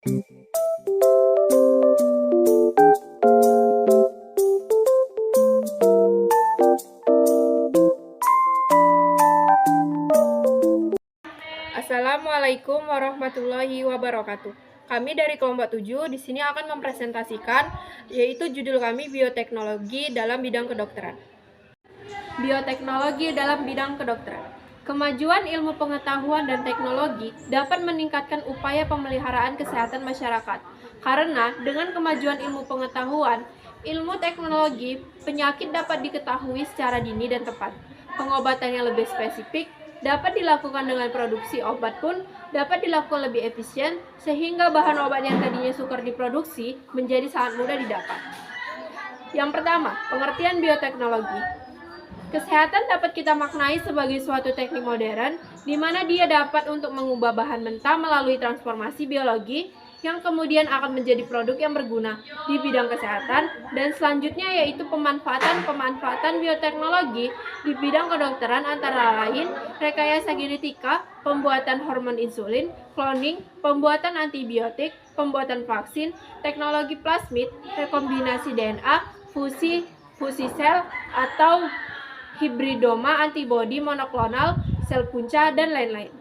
Assalamualaikum warahmatullahi wabarakatuh. Kami dari kelompok 7 di sini akan mempresentasikan, yaitu judul kami bioteknologi dalam bidang kedokteran. Bioteknologi dalam bidang kedokteran. Kemajuan ilmu pengetahuan dan teknologi dapat meningkatkan upaya pemeliharaan kesehatan masyarakat. Karena dengan kemajuan ilmu pengetahuan, ilmu teknologi, penyakit dapat diketahui secara dini dan tepat. Pengobatan yang lebih spesifik dapat dilakukan dengan produksi obat pun dapat dilakukan lebih efisien, sehingga bahan obat yang tadinya sukar diproduksi menjadi sangat mudah didapat. Yang pertama, pengertian bioteknologi. Kesehatan dapat kita maknai sebagai suatu teknik modern, di mana dia dapat untuk mengubah bahan mentah melalui transformasi biologi, yang kemudian akan menjadi produk yang berguna di bidang kesehatan, dan selanjutnya yaitu pemanfaatan bioteknologi di bidang kedokteran antara lain rekayasa genetika, pembuatan hormon insulin, cloning, pembuatan antibiotik, pembuatan vaksin, teknologi plasmid, rekombinasi DNA, fusi sel atau hibridoma antibodi monoklonal, sel punca, dan lain-lain.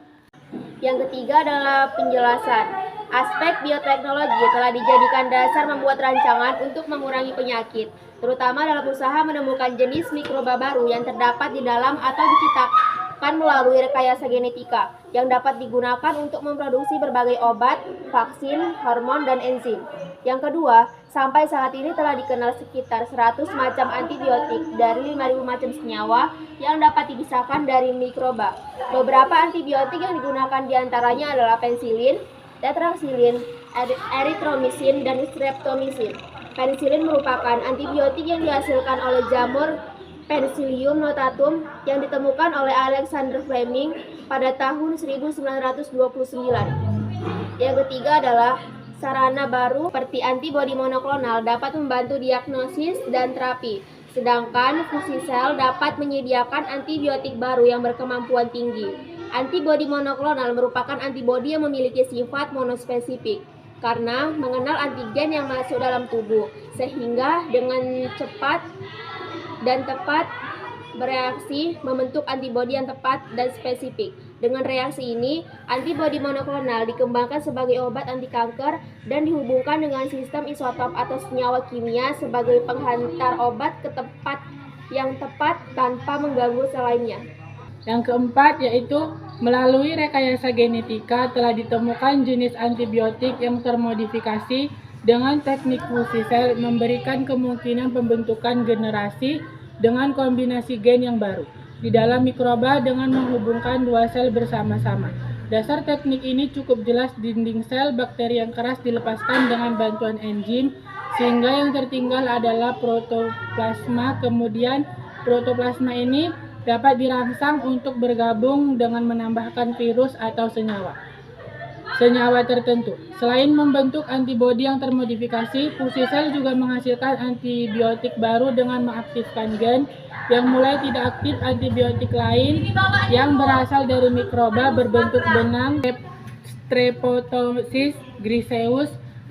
Yang ketiga adalah penjelasan. Aspek bioteknologi telah dijadikan dasar membuat rancangan untuk mengurangi penyakit, terutama dalam usaha menemukan jenis mikroba baru yang terdapat di dalam atau diciptakan melalui rekayasa genetika, yang dapat digunakan untuk memproduksi berbagai obat, vaksin, hormon, dan enzim. Yang kedua, sampai saat ini telah dikenal sekitar 100 macam antibiotik dari 5.000 macam senyawa yang dapat dipisahkan dari mikroba. Beberapa antibiotik yang digunakan diantaranya adalah pensilin, tetrasilin, eritromisin, dan streptomisin. Pensilin merupakan antibiotik yang dihasilkan oleh jamur Penicillium notatum yang ditemukan oleh Alexander Fleming pada tahun 1929. Yang ketiga adalah sarana baru seperti antibodi monoklonal dapat membantu diagnosis dan terapi, sedangkan fusi sel dapat menyediakan antibiotik baru yang berkemampuan tinggi. Antibodi monoklonal merupakan antibodi yang memiliki sifat monospesifik karena mengenal antigen yang masuk dalam tubuh, sehingga dengan cepat dan tepat bereaksi membentuk antibodi yang tepat dan spesifik. Dengan reaksi ini, antibodi monoklonal dikembangkan sebagai obat anti kanker dan dihubungkan dengan sistem isotop atau senyawa kimia sebagai penghantar obat ke tempat yang tepat tanpa mengganggu sel lainnya. Yang keempat yaitu melalui rekayasa genetika telah ditemukan jenis antibiotik yang termodifikasi dengan teknik fusi sel memberikan kemungkinan pembentukan generasi dengan kombinasi gen yang baru di dalam mikroba dengan menghubungkan dua sel bersama-sama. Dasar teknik ini cukup jelas. Dinding sel bakteri yang keras dilepaskan dengan bantuan enzim, sehingga yang tertinggal adalah protoplasma. Kemudian protoplasma ini dapat dirangsang untuk bergabung dengan menambahkan virus atau senyawa tertentu. Selain membentuk antibodi yang termodifikasi, fusi sel juga menghasilkan antibiotik baru dengan mengaktifkan gen yang mulai tidak aktif. Antibiotik lain yang berasal dari mikroba berbentuk benang Streptococcus griseus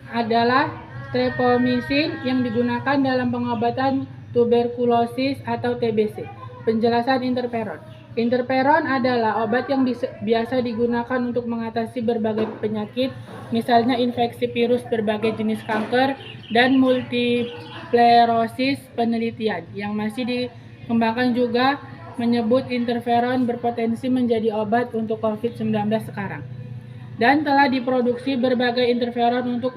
adalah streptomycin yang digunakan dalam pengobatan tuberkulosis atau TBC. Penjelasan interferon. Interferon adalah obat yang biasa digunakan untuk mengatasi berbagai penyakit, misalnya infeksi virus berbagai jenis kanker dan multisklerosis. Penelitian yang masih dikembangkan juga menyebut interferon berpotensi menjadi obat untuk COVID-19 sekarang. Dan telah diproduksi berbagai interferon untuk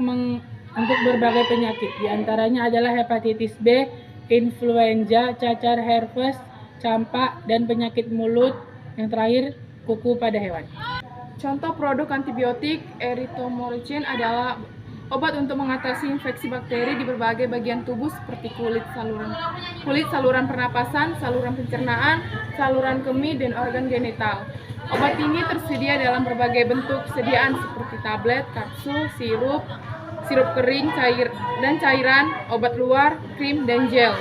berbagai penyakit, diantaranya adalah hepatitis B, influenza, cacar herpes, campak, dan penyakit mulut. Yang terakhir, kuku pada hewan. Contoh produk antibiotik erythromycin adalah obat untuk mengatasi infeksi bakteri di berbagai bagian tubuh seperti kulit, saluran pernapasan, saluran pencernaan, saluran kemih, dan organ genital. Obat ini tersedia dalam berbagai bentuk sediaan seperti tablet, kapsul, sirup kering, cairan, obat luar, krim, dan gel.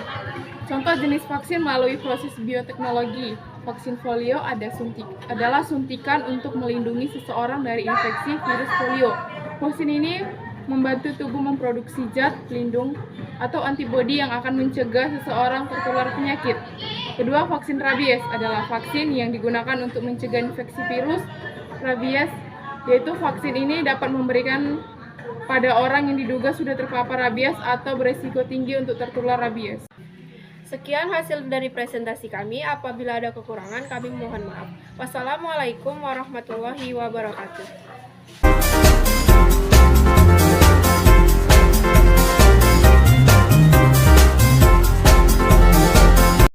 Contoh jenis vaksin melalui proses bioteknologi. Vaksin polio adalah suntikan untuk melindungi seseorang dari infeksi virus polio. Vaksin ini membantu tubuh memproduksi zat pelindung atau antibodi yang akan mencegah seseorang tertular penyakit. Kedua, vaksin rabies adalah vaksin yang digunakan untuk mencegah infeksi virus rabies, yaitu vaksin ini dapat memberikan pada orang yang diduga sudah terpapar rabies atau beresiko tinggi untuk tertular rabies. Sekian hasil dari presentasi kami. Apabila ada kekurangan, kami mohon maaf. Wassalamualaikum warahmatullahi wabarakatuh.